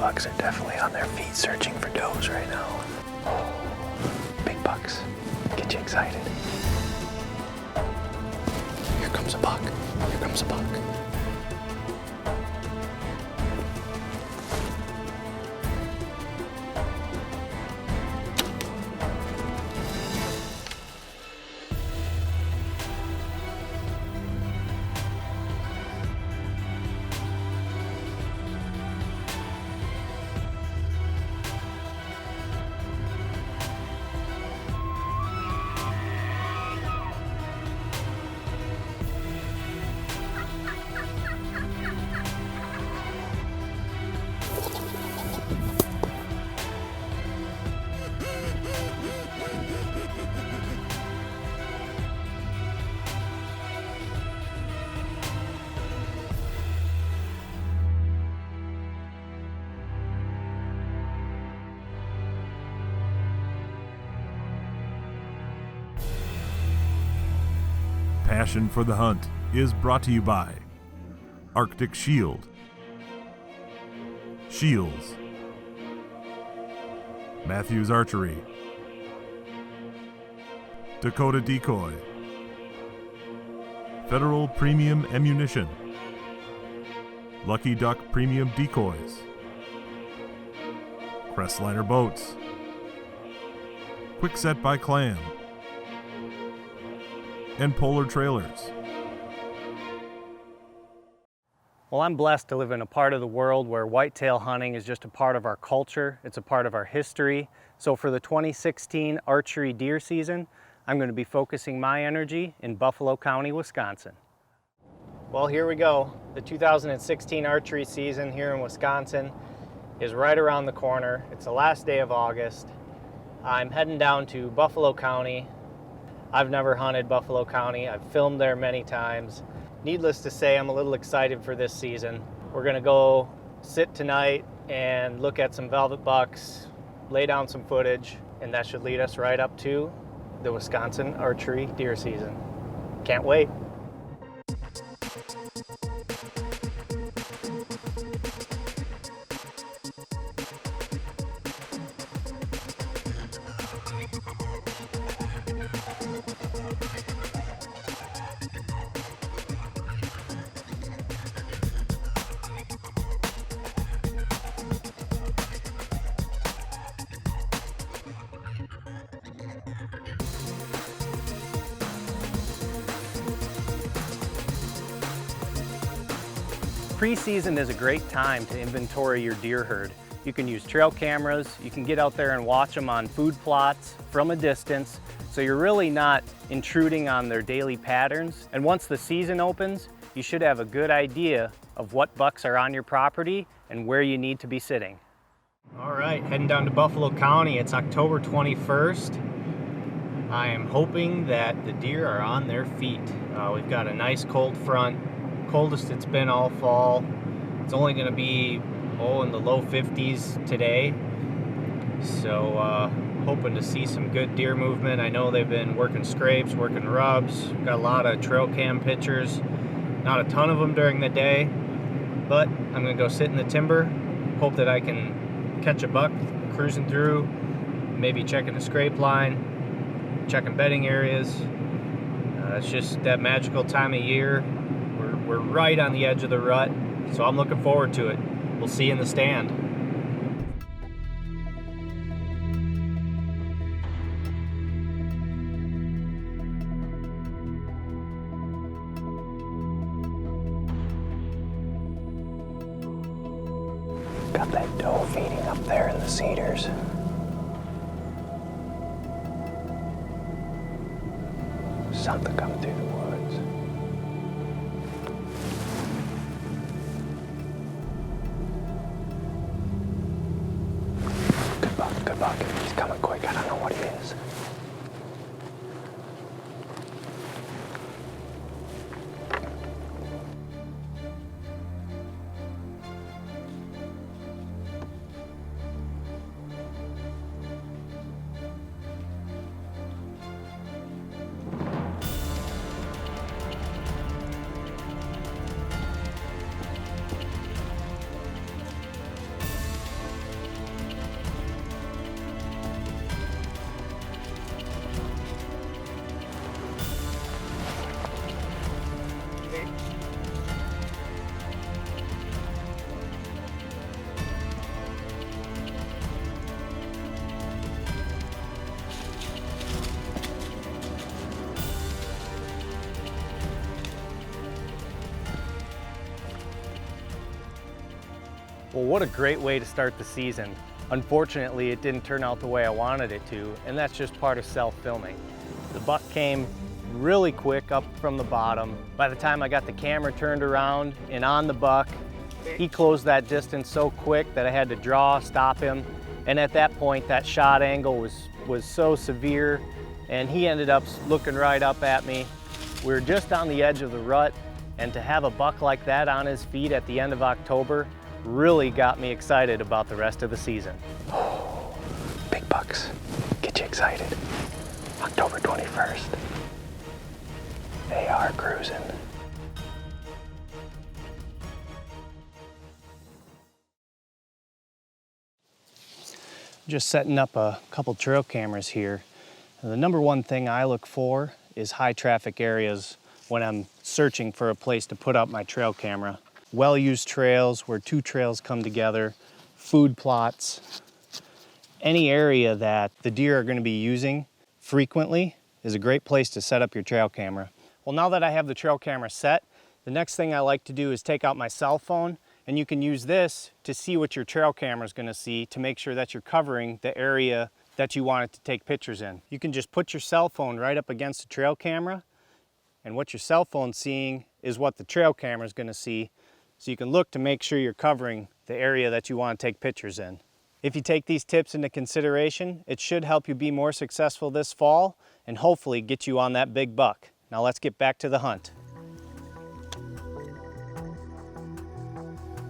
bucks are definitely on their feet searching for does right now. Big bucks. Get you excited. Here comes a buck. Here comes a buck. Passion for the Hunt is brought to you by Arctic Shield, Shields, Matthews Archery, Dakota Decoy, Federal Premium Ammunition, Lucky Duck Premium Decoys, Crestliner Boats, Quickset by Clam, and Polar Trailers. Well, I'm blessed to live in a part of the world where whitetail hunting is just a part of our culture. It's a part of our history. So for the 2016 archery deer season, I'm going to be focusing my energy in Buffalo County, Wisconsin. Well, here we go. The 2016 archery season here in Wisconsin is right around the corner. It's the last day of August. I'm heading down to Buffalo County. I've never hunted Buffalo County. I've filmed there many times. Needless to say, I'm a little excited for this season. We're gonna go sit tonight and look at some velvet bucks, lay down some footage, and that should lead us right up to the Wisconsin archery deer season. Can't wait. Preseason is a great time to inventory your deer herd. You can use trail cameras, you can get out there and watch them on food plots from a distance, so you're really not intruding on their daily patterns. And once the season opens, you should have a good idea of what bucks are on your property and where you need to be sitting. All right, heading down to Buffalo County. It's October 21st. I am hoping that the deer are on their feet. We've got a nice cold front. Coldest it's been all fall. It's only going to be in the low 50s today, so hoping to see some good deer movement. I know they've been working scrapes, working rubs. Got a lot of trail cam pictures, not a ton of them during the day, but I'm going to go sit in the timber, hope that I can catch a buck cruising through, maybe checking the scrape line, checking bedding areas. It's just that magical time of year. We're right on the edge of the rut, so I'm looking forward to it. We'll see you in the stand. Got that doe feeding up there in the cedars. Something coming through the woods. Good buck. He's coming quick. I don't know what he is. Well, what a great way to start the season. Unfortunately, it didn't turn out the way I wanted it to, and that's just part of self-filming. The buck came really quick up from the bottom. By the time I got the camera turned around and on the buck, he closed that distance so quick that I had to draw, stop him. And at that point, that shot angle was so severe, and he ended up looking right up at me. We were just on the edge of the rut, and to have a buck like that on his feet at the end of October really got me excited about the rest of the season. Oh, big bucks. Get you excited. October 21st. They are cruising. Just setting up a couple trail cameras here. And the number one thing I look for is high traffic areas when I'm searching for a place to put up my trail camera. Well-used trails where two trails come together, food plots. Any area that the deer are going to be using frequently is a great place to set up your trail camera. Well, now that I have the trail camera set, the next thing I like to do is take out my cell phone, and you can use this to see what your trail camera is going to see to make sure that you're covering the area that you want it to take pictures in. You can just put your cell phone right up against the trail camera, and what your cell phone's seeing is what the trail camera is going to see, so you can look to make sure you're covering the area that you want to take pictures in. If you take these tips into consideration, it should help you be more successful this fall and hopefully get you on that big buck. Now let's get back to the hunt.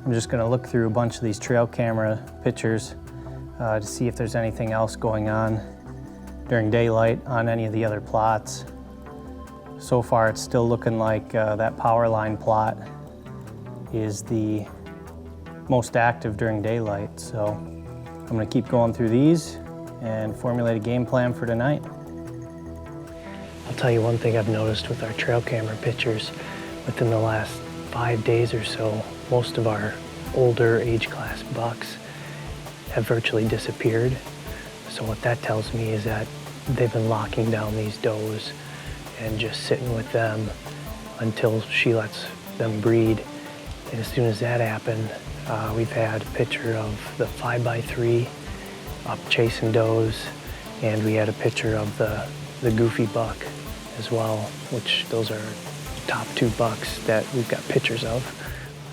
I'm just going to look through a bunch of these trail camera pictures to see if there's anything else going on during daylight on any of the other plots. So far it's still looking like that power line plot is the most active during daylight, so I'm going to keep going through these and formulate a game plan for tonight. I'll tell you one thing I've noticed with our trail camera pictures. Within the last 5 days or so, most of our older age class bucks have virtually disappeared. So what that tells me is that they've been locking down these does and just sitting with them until she lets them breed. And as soon as that happened, we've had a picture of the 5x3 up chasing does, and we had a picture of the goofy buck as well, which those are top 2 bucks that we've got pictures of.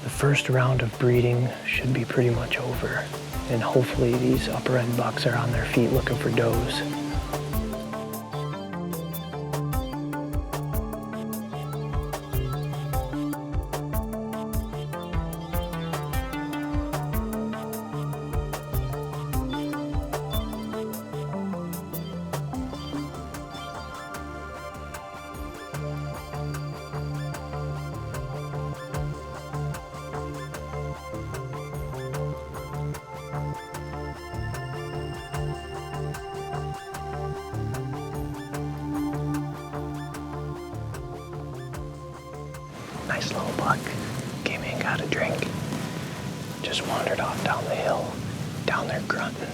The first round of breeding should be pretty much over, and hopefully these upper end bucks are on their feet looking for does. Nice little buck. Came in, got a drink. Just wandered off down the hill, down there grunting,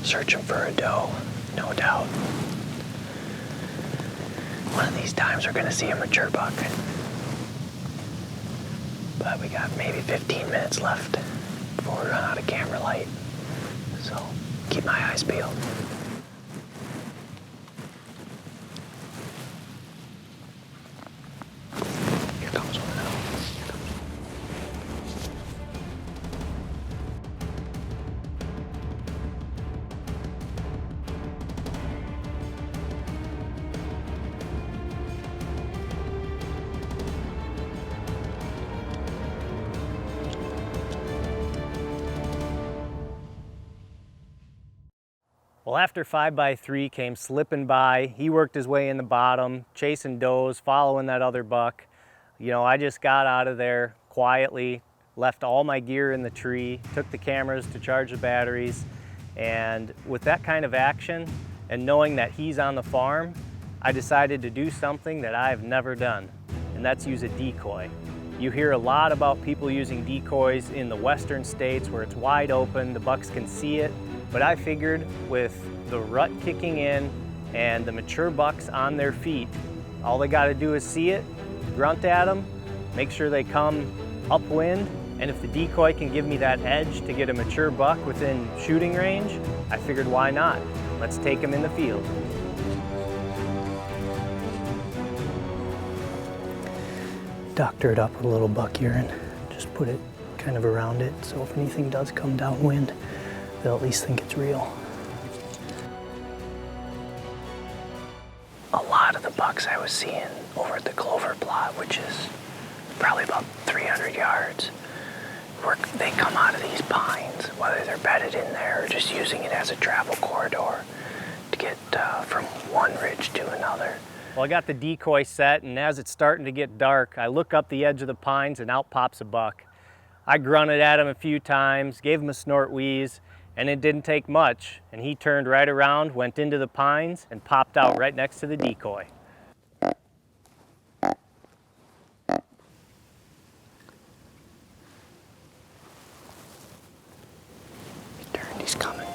searching for a doe, no doubt. One of these times we're gonna see a mature buck. But we got maybe 15 minutes left before we run out of camera light. So keep my eyes peeled. Here comes one now. Here comes one. Well, after 5x3 came slipping by, he worked his way in the bottom, chasing does, following that other buck. You know, I just got out of there quietly, left all my gear in the tree, took the cameras to charge the batteries, and with that kind of action and knowing that he's on the farm, I decided to do something that I've never done, and that's use a decoy. You hear a lot about people using decoys in the western states where it's wide open, the bucks can see it. But I figured with the rut kicking in and the mature bucks on their feet, all they gotta do is see it, grunt at them, make sure they come upwind, And if the decoy can give me that edge to get a mature buck within shooting range, I figured why not? Let's take him in the field. Doctor it up with a little buck urine. Just put it kind of around it, so if anything does come downwind, they'll at least think it's real. A lot of the bucks I was seeing over at the clover plot, which is probably about 300 yards, they come out of these pines, whether they're bedded in there or just using it as a travel corridor to get from one ridge to another. Well, I got the decoy set, and as it's starting to get dark, I look up the edge of the pines and out pops a buck. I grunted at him a few times, gave him a snort wheeze, and it didn't take much, and he turned right around, went into the pines, and popped out right next to the decoy. He's coming.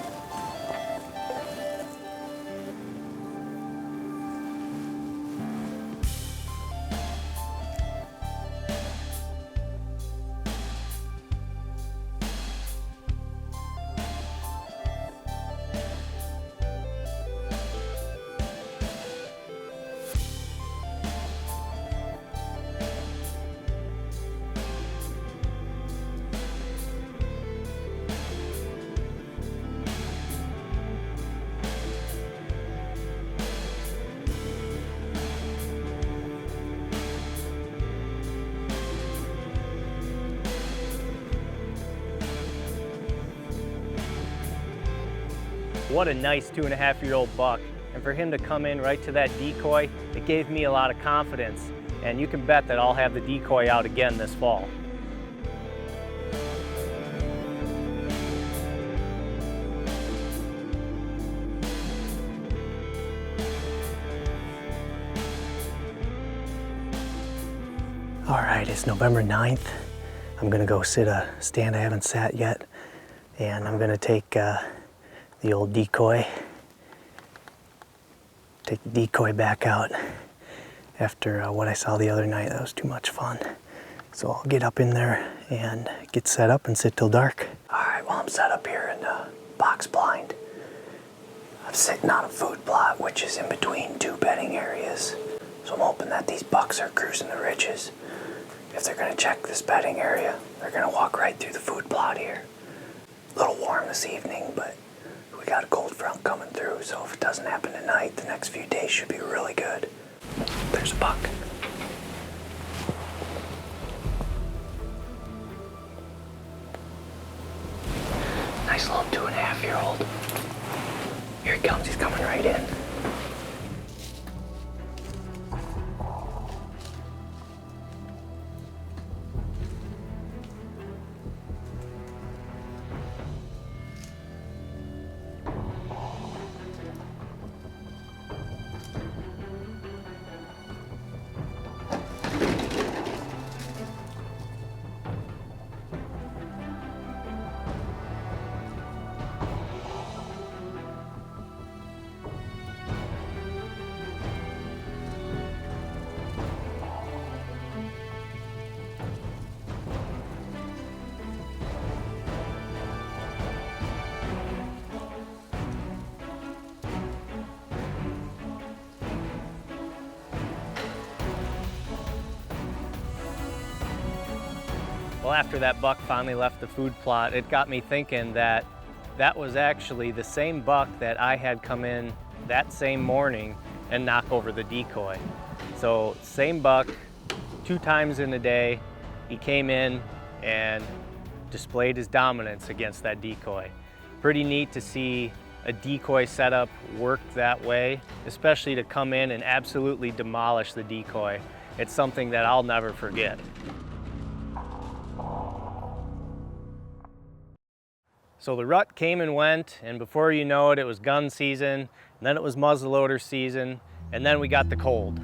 What a nice 2.5-year-old buck. And for him to come in right to that decoy, it gave me a lot of confidence. And you can bet that I'll have the decoy out again this fall. All right, it's November 9th. I'm gonna go sit a stand I haven't sat yet, and I'm gonna take the old decoy, take the decoy back out after what I saw the other night. That was too much fun. So I'll get up in there and get set up and sit till dark. All right, well, I'm set up here in the box blind. I'm sitting on a food plot, which is in between two bedding areas. So I'm hoping that these bucks are cruising the ridges. If they're gonna check this bedding area, they're gonna walk right through the food plot here. A little warm this evening, but we got a cold front coming through, so if it doesn't happen tonight, the next few days should be really good. There's a buck. Nice little 2.5-year-old. Here he comes, he's coming right in. Well, after that buck finally left the food plot, it got me thinking that that was actually the same buck that I had come in that same morning and knock over the decoy. So same buck, 2 times in a day, he came in and displayed his dominance against that decoy. Pretty neat to see a decoy setup work that way, especially to come in and absolutely demolish the decoy. It's something that I'll never forget. So the rut came and went, and before you know it, it was gun season, and then it was muzzleloader season, and then we got the cold.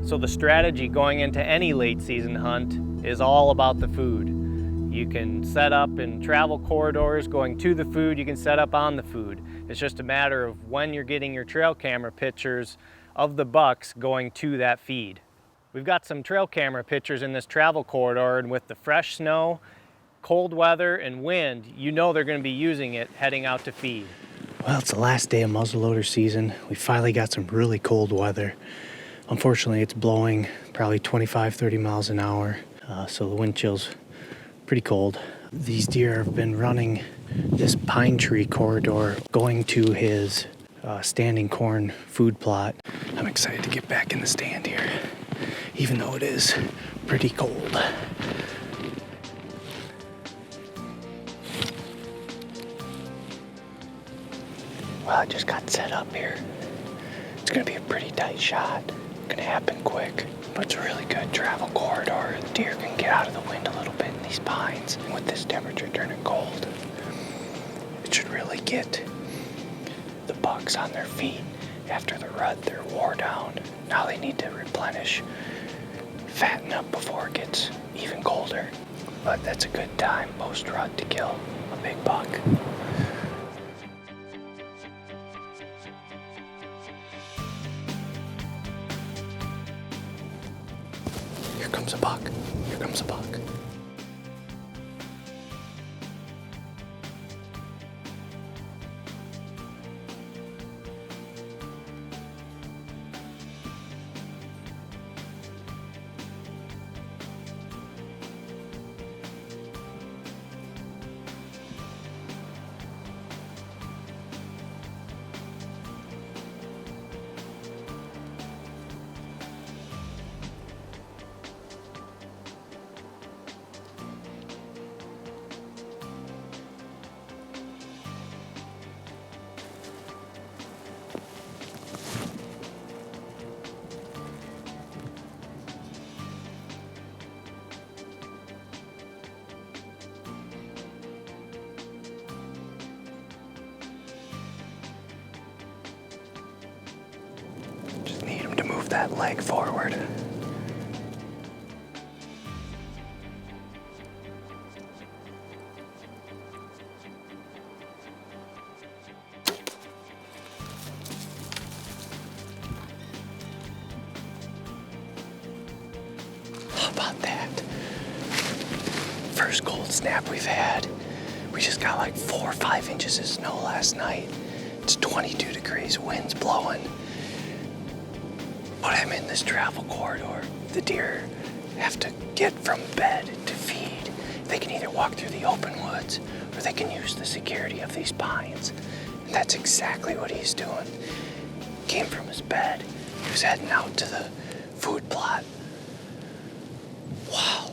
So the strategy going into any late season hunt is all about the food. You can set up in travel corridors going to the food, you can set up on the food. It's just a matter of when you're getting your trail camera pictures of the bucks going to that feed. We've got some trail camera pictures in this travel corridor, and with the fresh snow, cold weather, and wind, you know they're going to be using it heading out to feed. Well, it's the last day of muzzleloader season. We finally got some really cold weather. Unfortunately, it's blowing probably 25, 30 miles an hour, so the wind chill's pretty cold. These deer have been running this pine tree corridor going to his standing corn food plot. I'm excited to get back in the stand here, even though it is pretty cold. Well, I just got set up here. It's gonna be a pretty tight shot. Gonna happen quick, but it's a really good travel corridor. Deer can get out of the wind a little bit in these pines. And with this temperature turning cold, it should really get the bucks on their feet. After the rut, they're wore down. Now they need to replenish, fatten up before it gets even colder. But that's a good time post-rut to kill a big buck. Here comes a buck. Here comes a buck. That leg forward. How about that? First cold snap we've had. We just got like 4 or 5 inches of snow last night. It's 22 degrees, wind's blowing. But I'm in this travel corridor. The deer have to get from bed to feed. They can either walk through the open woods or they can use the security of these pines. And that's exactly what he's doing. Came from his bed. He was heading out to the food plot. Wow.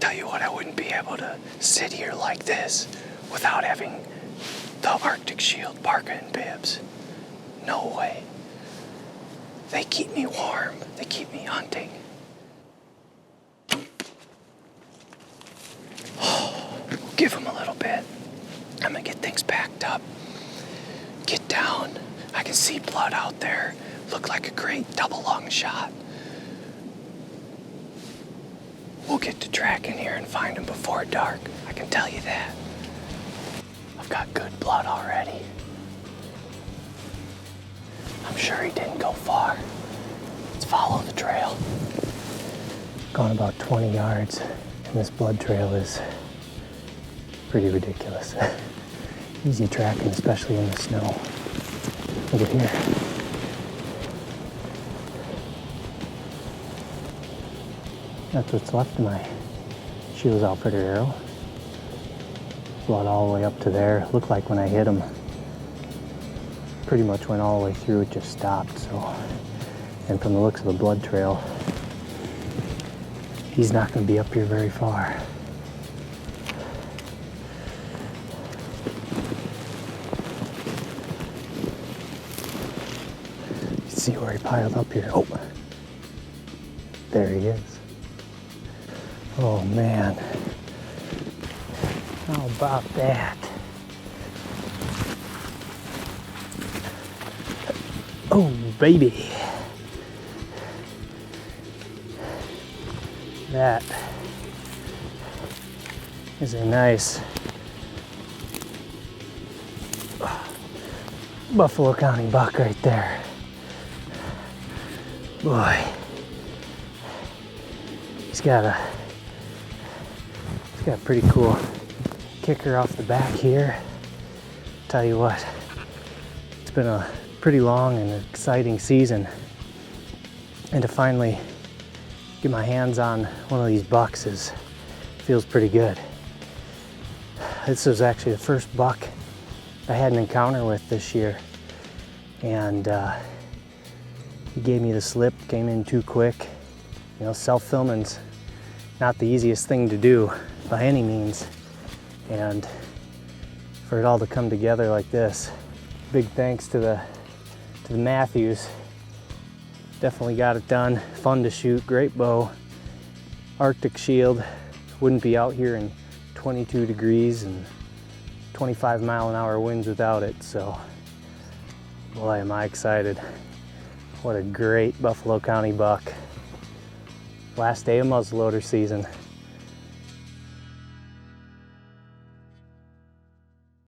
Tell you what, I wouldn't be able to sit here like this without having the Arctic Shield parka and bibs. No way. They keep me warm. They keep me hunting. We'll give them a little bit. I'm gonna get things packed up. Get down. I can see blood out there. Look like a great double lung shot. We'll get to tracking here and find them before dark. I can tell you that. I've got good blood already. I'm sure he didn't go far. Let's follow the trail. Gone about 20 yards, and this blood trail is pretty ridiculous. Easy tracking, especially in the snow. Look at here. That's what's left of my Shields Outfitter arrow. Blood all the way up to there. Looked like when I hit him, pretty much went all the way through, it just stopped. So, and from the looks of the blood trail, he's not going to be up here very far. Let's see where he piled up here. Oh, there he is. Oh man, how about that? Oh baby, is a nice Buffalo County buck right there. Boy, he's got a pretty cool kicker off the back here. Tell you what, it's been a pretty long and exciting season, and to finally get my hands on one of these bucks feels pretty good. This was actually the first buck I had an encounter with this year, and he gave me the slip, came in too quick. You know, self-filming's not the easiest thing to do by any means, and for it all to come together like this, big thanks to the Matthews. Definitely got it done. Fun to shoot, great bow, Arctic shield. Wouldn't be out here in 22 degrees and 25-mile-an-hour winds without it, so boy, am I excited. What a great Buffalo County buck. Last day of muzzleloader season.